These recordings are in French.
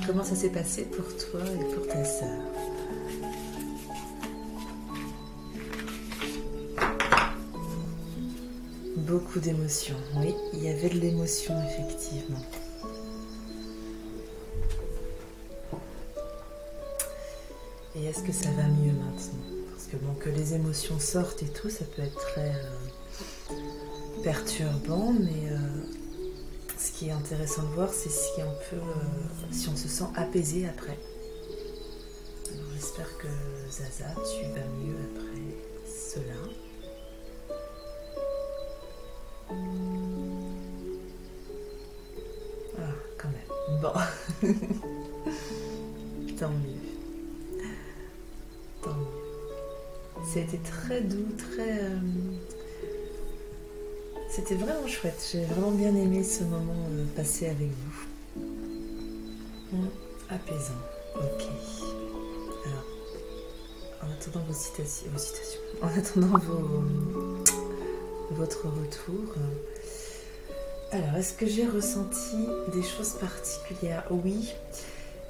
Comment ça s'est passé pour toi et pour ta sœur? Beaucoup d'émotions. Oui, il y avait de l'émotion, effectivement. Et est-ce que ça va mieux maintenant? Parce que bon, que les émotions sortent et tout, ça peut être très perturbant, mais ce qui est intéressant de voir, c'est si on se sent apaisé après. Alors j'espère que Zaza, tu vas mieux après cela. Ah, quand même. Bon. Tant mieux. Tant mieux. C'était très doux, très... C'était vraiment chouette. J'ai vraiment bien aimé ce moment passé avec vous. Apaisant. Ok. Alors, en attendant vos citations, en attendant votre retour... Alors, est-ce que j'ai ressenti des choses particulières? Oui,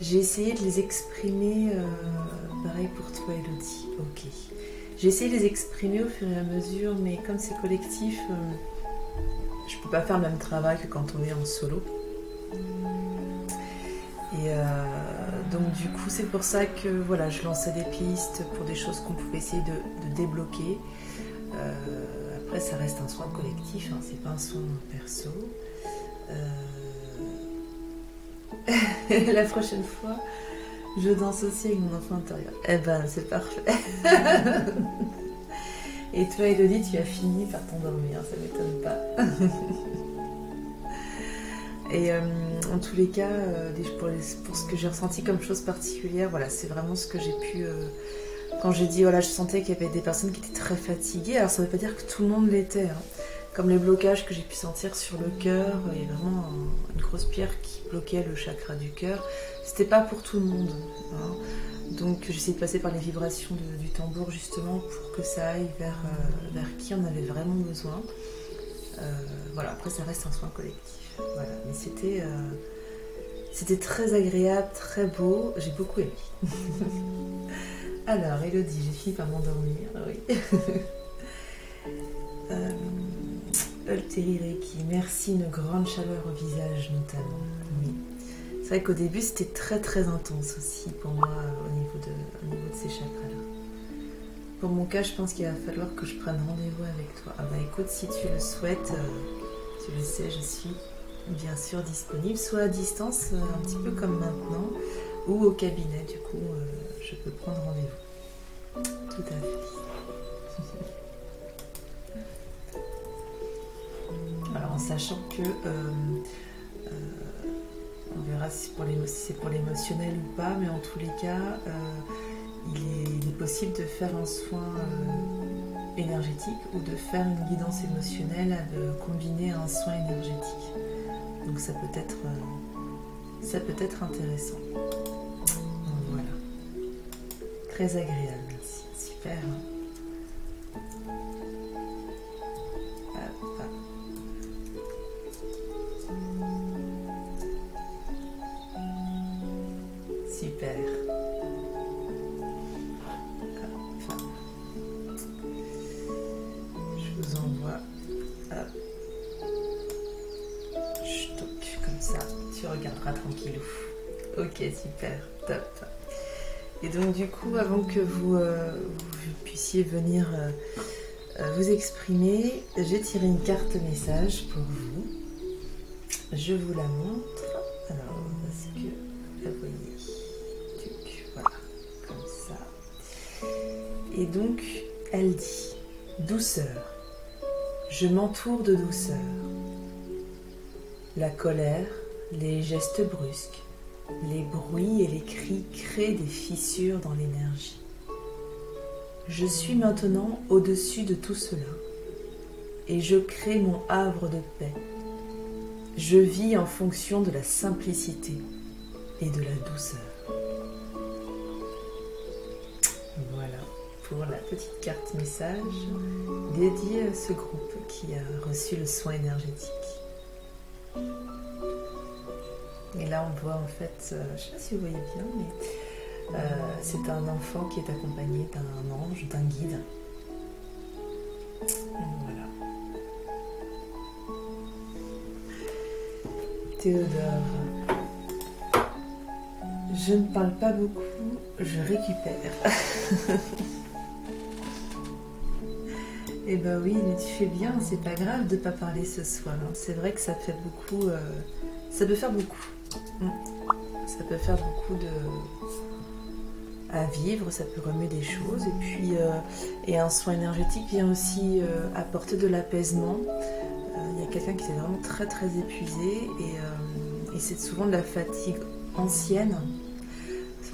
j'ai essayé de les exprimer, pareil pour toi Elodie, ok. J'ai essayé de les exprimer au fur et à mesure, mais comme c'est collectif, je ne peux pas faire le même travail que quand on est en solo. Et donc du coup, c'est pour ça que voilà, je lançais des pistes pour des choses qu'on pouvait essayer de débloquer. Après, ça reste un soin collectif, hein, c'est pas un soin perso. La prochaine fois, je danse aussi avec mon enfant intérieur. Eh ben, c'est parfait. Et toi, Elodie, tu as fini par t'endormir, ça m'étonne pas. Et en tous les cas, pour ce que j'ai ressenti comme chose particulière, voilà, c'est vraiment ce que j'ai pu... Quand j'ai dit, voilà, je sentais qu'il y avait des personnes qui étaient très fatiguées. Alors ça ne veut pas dire que tout le monde l'était. Hein. Comme les blocages que j'ai pu sentir sur le cœur, il y a vraiment une grosse pierre qui bloquait le chakra du cœur. C'était pas pour tout le monde. Hein. Donc j'essaie de passer par les vibrations du tambour justement pour que ça aille vers qui on avait vraiment besoin. Voilà, après ça reste un soin collectif. Voilà. Mais c'était très agréable, très beau. J'ai beaucoup aimé. Alors, Elodie, j'ai fini par m'endormir, oui. Ulteri Reiki, merci, une grande chaleur au visage notamment. Oui. C'est vrai qu'au début, c'était très très intense aussi pour moi au niveau de ces chakras-là. Pour mon cas, je pense qu'il va falloir que je prenne rendez-vous avec toi. Ah bah écoute, si tu le souhaites, tu le sais, je suis bien sûr disponible, soit à distance, un petit peu comme maintenant, ou au cabinet, du coup, je peux prendre rendez-vous. Tout à fait. Alors, en sachant que on verra si c'est pour l'émotionnel ou pas, mais en tous les cas, il est possible de faire un soin énergétique ou de faire une guidance émotionnelle, de combiner un soin énergétique. Donc ça peut être intéressant. Donc, voilà. Très agréable, merci. Super. Hop, hop. Super. Hop. Je vous envoie. Hop. Comme ça, tu regarderas tranquillou. Ok, super, top. Et donc du coup, avant que vous puissiez venir vous exprimer, j'ai tiré une carte message pour vous. Je vous la montre. Alors, est-ce que vous la voyez? Voilà, comme ça. Et donc, elle dit, douceur. Je m'entoure de douceur. La colère, les gestes brusques, les bruits et les cris créent des fissures dans l'énergie. Je suis maintenant au-dessus de tout cela et je crée mon havre de paix. Je vis en fonction de la simplicité et de la douceur. Voilà pour la petite carte message dédiée à ce groupe qui a reçu le soin énergétique. Et là on voit en fait, je ne sais pas si vous voyez bien, mais c'est un enfant qui est accompagné d'un ange, d'un guide. Voilà. Théodore, je ne parle pas beaucoup, je récupère. Eh ben oui, mais tu fais bien, c'est pas grave de pas parler ce soir. Hein. C'est vrai que ça fait beaucoup, ça peut faire beaucoup. Ça peut faire beaucoup à vivre, ça peut remuer des choses. Et puis, et un soin énergétique vient aussi apporter de l'apaisement. Il y a quelqu'un qui est vraiment très très épuisé et c'est souvent de la fatigue ancienne,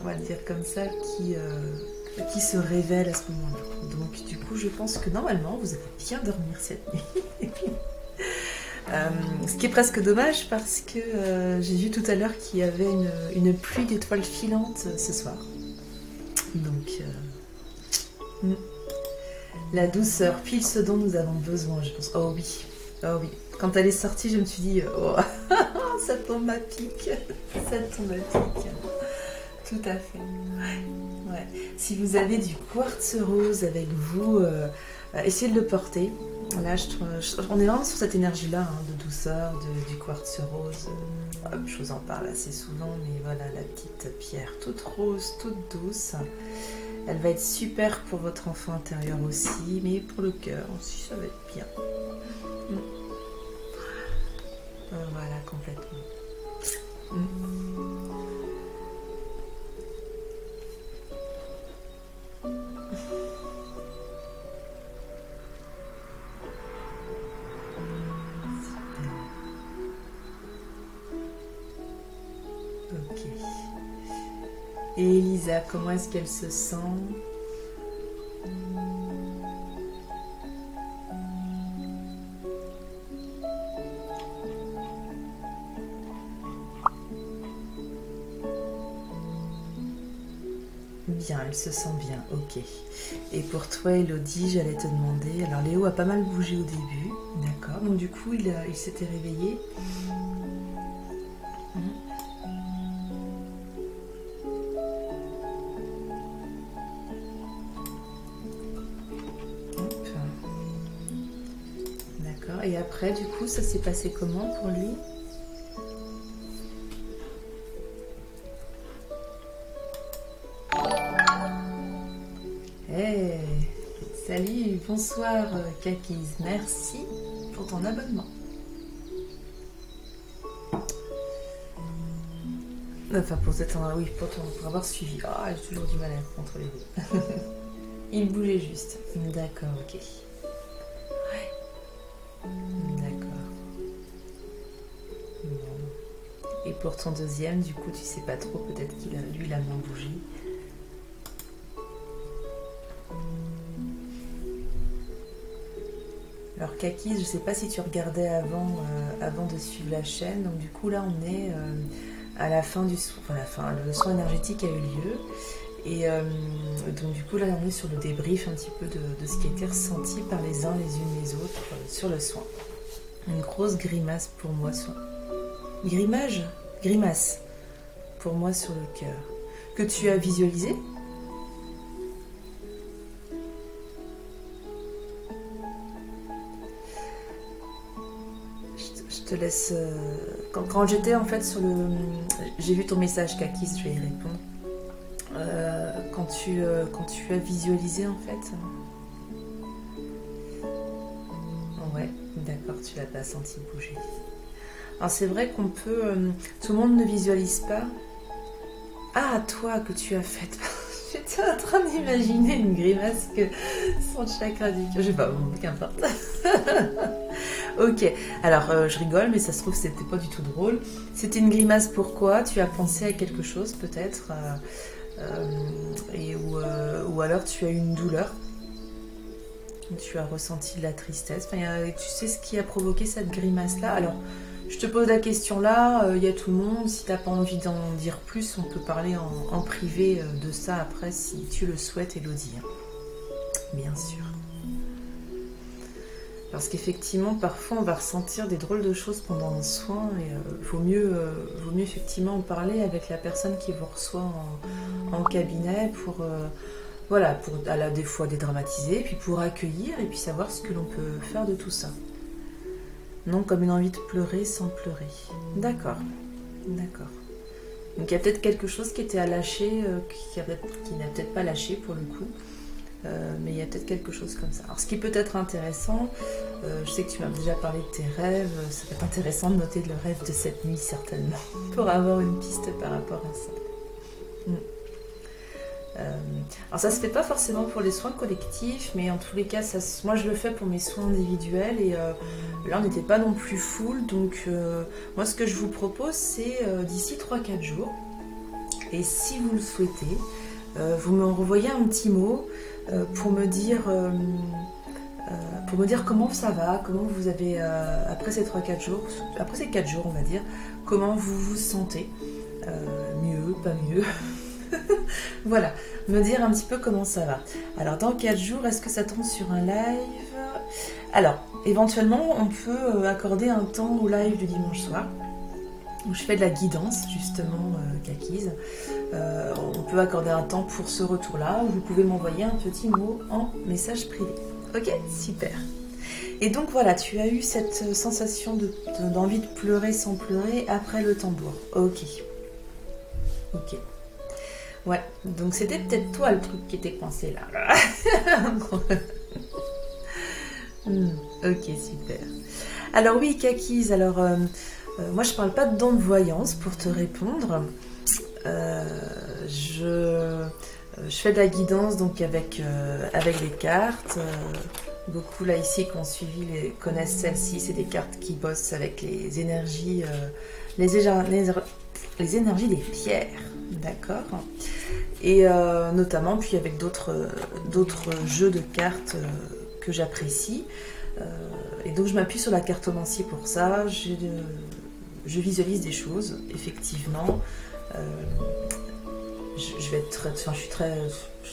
on va le dire comme ça, qui se révèle à ce moment-là. Donc du coup, je pense que normalement, vous allez bien dormir cette nuit. Ce qui est presque dommage parce que j'ai vu tout à l'heure qu'il y avait une pluie d'étoiles filantes ce soir. Donc, la douceur, pile ce dont nous avons besoin, je pense. Oh oui, oh oui. Quand elle est sortie, je me suis dit, oh, ça tombe à pic, ça tombe à pic. Tout à fait. Ouais. Si vous avez du quartz rose avec vous, essayez de le porter. Là, on est vraiment sur cette énergie-là, hein, de douceur, du quartz rose. Je vous en parle assez souvent, mais voilà, la petite pierre toute rose, toute douce. Elle va être super pour votre enfant intérieur aussi, mais pour le cœur aussi, ça va être bien. Voilà, complètement. Ok. Et Elisa, comment est-ce qu'elle se sent ? Bien, elle se sent bien, ok. Et pour toi, Elodie, j'allais te demander... Alors, Léo a pas mal bougé au début, d'accord. Donc, du coup, il s'était réveillé. Hop. D'accord. Et après, du coup, ça s'est passé comment pour lui ? Hey, salut, bonsoir Kakis, merci pour ton abonnement. Enfin pour oui, pour avoir suivi. Ah, j'ai toujours du mal à contrôler les deux. Il bougeait juste. D'accord, ok. Ouais. D'accord. Bon. Et pour ton deuxième, du coup, tu sais pas trop, peut-être qu'il a lui la main bougé. Alors Kakis, je ne sais pas si tu regardais avant de suivre la chaîne. Donc du coup là on est à la fin du soin, le soin énergétique a eu lieu. Et donc du coup là on est sur le débrief un petit peu de ce qui a été ressenti par les uns les unes les autres sur le soin. Une grosse grimace pour moi sur... Grimace pour moi sur le cœur. Que tu as visualisé ? Je te laisse... Quand j'étais en fait sur le... J'ai vu ton message Kakis, je vais y répondre. Quand tu as visualisé en fait... Ouais, d'accord, tu l'as pas senti bouger. Alors c'est vrai qu'on peut... tout le monde ne visualise pas. Ah, toi que tu as faite... J'étais en train d'imaginer une grimace que son chakra du cœur... Je sais pas, bon, qu'importe. Ok, alors je rigole, mais ça se trouve c'était pas du tout drôle. C'était une grimace pourquoi ? Tu as pensé à quelque chose peut-être ou alors tu as eu une douleur. Tu as ressenti de la tristesse. Enfin, tu sais ce qui a provoqué cette grimace-là ? Alors, je te pose la question là, il y a tout le monde. Si tu n'as pas envie d'en dire plus, on peut parler en privé de ça après si tu le souhaites, Elodie. Bien sûr. Parce qu'effectivement, parfois, on va ressentir des drôles de choses pendant un soin et vaut mieux effectivement en parler avec la personne qui vous reçoit en cabinet pour, voilà, pour des fois dédramatiser, puis pour accueillir et puis savoir ce que l'on peut faire de tout ça. Non comme une envie de pleurer sans pleurer. D'accord, d'accord. Donc il y a peut-être quelque chose qui était à lâcher, qui n'a peut-être pas lâché pour le coup. Mais il y a peut-être quelque chose comme ça. Alors ce qui peut être intéressant, je sais que tu m'as déjà parlé de tes rêves, ça peut être intéressant de noter le rêve de cette nuit certainement, pour avoir une piste par rapport à ça. Alors ça se fait pas forcément pour les soins collectifs, mais en tous les cas, moi je le fais pour mes soins individuels et là on n'était pas non plus full, donc moi ce que je vous propose c'est d'ici 3-4 jours, et si vous le souhaitez, vous me renvoyez un petit mot pour me dire comment ça va, comment vous avez, après ces 3-4 jours, après ces 4 jours on va dire, comment vous vous sentez, mieux, pas mieux, voilà, me dire un petit peu comment ça va. Alors dans 4 jours, est-ce que ça tombe sur un live? Alors, éventuellement, on peut accorder un temps au live du dimanche soir, où je fais de la guidance, justement, Kakis. On peut accorder un temps pour ce retour-là, où vous pouvez m'envoyer un petit mot en message privé. Ok, super. Et donc voilà, tu as eu cette sensation d'envie de pleurer sans pleurer après le tambour. Ok. Ok. Ouais, donc c'était peut-être toi le truc qui était coincé là. Ok, super. Alors oui, Kakis, alors moi je parle pas de dons de voyance pour te répondre. Je fais de la guidance donc avec les cartes. Beaucoup là ici qui ont suivi connaissent celles-ci, c'est des cartes qui bossent avec les énergies, les énergies des pierres, d'accord, et notamment puis avec d'autres jeux de cartes que j'apprécie, et donc je m'appuie sur la cartomancie pour ça. Je visualise des choses, effectivement. Je vais être je suis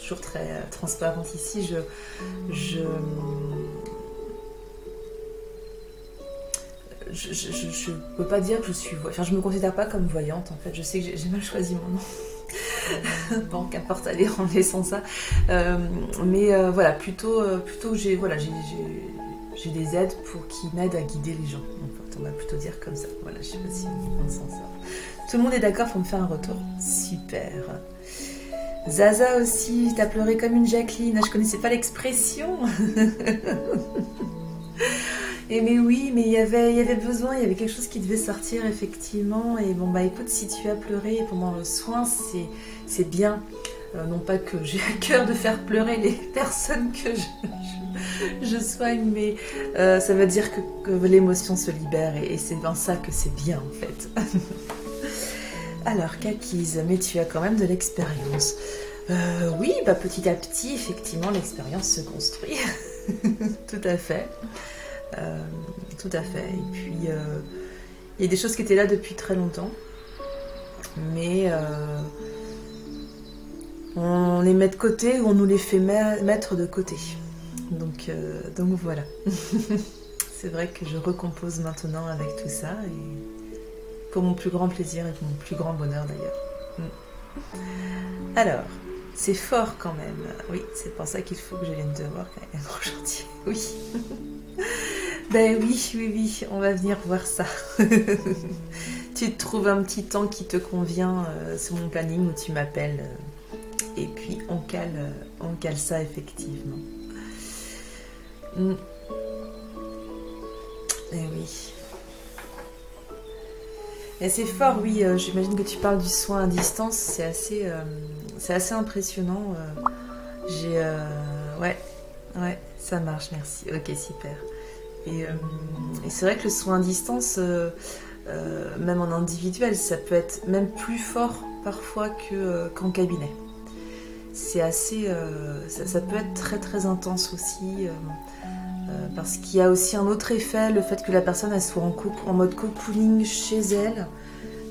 toujours très transparente ici. Je peux pas dire que je suis voyante. Enfin, je me considère pas comme voyante en fait. Je sais que j'ai mal choisi mon nom. Bon, qu'importe, allez, en laissant ça. Mais voilà, plutôt j'ai des aides qui m'aident à guider les gens. En fait, on va plutôt dire comme ça. Voilà, je sais pas si on s'en sort. Tout le monde est d'accord pour me faire un retour. Super. Zaza aussi, t'as pleuré comme une Jacqueline. Je connaissais pas l'expression. Et mais oui, mais il y avait besoin, il y avait quelque chose qui devait sortir effectivement. Et bon bah écoute, si tu as pleuré pendant le soin, c'est bien. Non pas que j'ai à cœur de faire pleurer les personnes que je soigne, mais ça veut dire que l'émotion se libère et c'est dans ça que c'est bien en fait. Alors Kakis, mais tu as quand même de l'expérience. Oui, bah petit à petit, effectivement, l'expérience se construit. Tout à fait. Tout à fait. Et puis, il y a des choses qui étaient là depuis très longtemps, mais on les met de côté ou on nous les fait mettre de côté. Donc voilà. C'est vrai que je recompose maintenant avec tout ça, et pour mon plus grand plaisir et pour mon plus grand bonheur d'ailleurs. Alors, c'est fort quand même. Oui, c'est pour ça qu'il faut que je vienne te voir quand même aujourd'hui. Oui. Ben oui, on va venir voir ça. Tu te trouves un petit temps qui te convient sur mon planning où tu m'appelles. Et puis on cale ça effectivement. Eh oui. Et c'est fort, oui. J'imagine que tu parles du soin à distance. C'est assez impressionnant. Ouais, ça marche, merci. Ok, super. Et c'est vrai que le soin à distance, même en individuel, ça peut être même plus fort parfois qu'en cabinet. C'est assez, ça peut être très très intense aussi, parce qu'il y a aussi un autre effet, le fait que la personne elle soit en mode cocooning chez elle,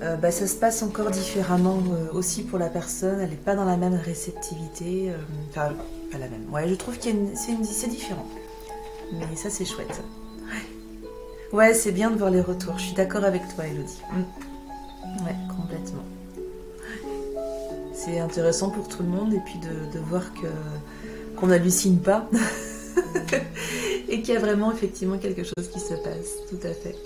ça se passe encore différemment aussi pour la personne. Elle n'est pas dans la même réceptivité, enfin pas la même. Ouais, je trouve c'est différent. Mais ça, c'est chouette. Ouais, c'est bien de voir les retours. Je suis d'accord avec toi, Elodie. Ouais, complètement. C'est intéressant pour tout le monde et puis de voir qu'on n'hallucine pas et qu'il y a vraiment effectivement quelque chose qui se passe. Tout à fait.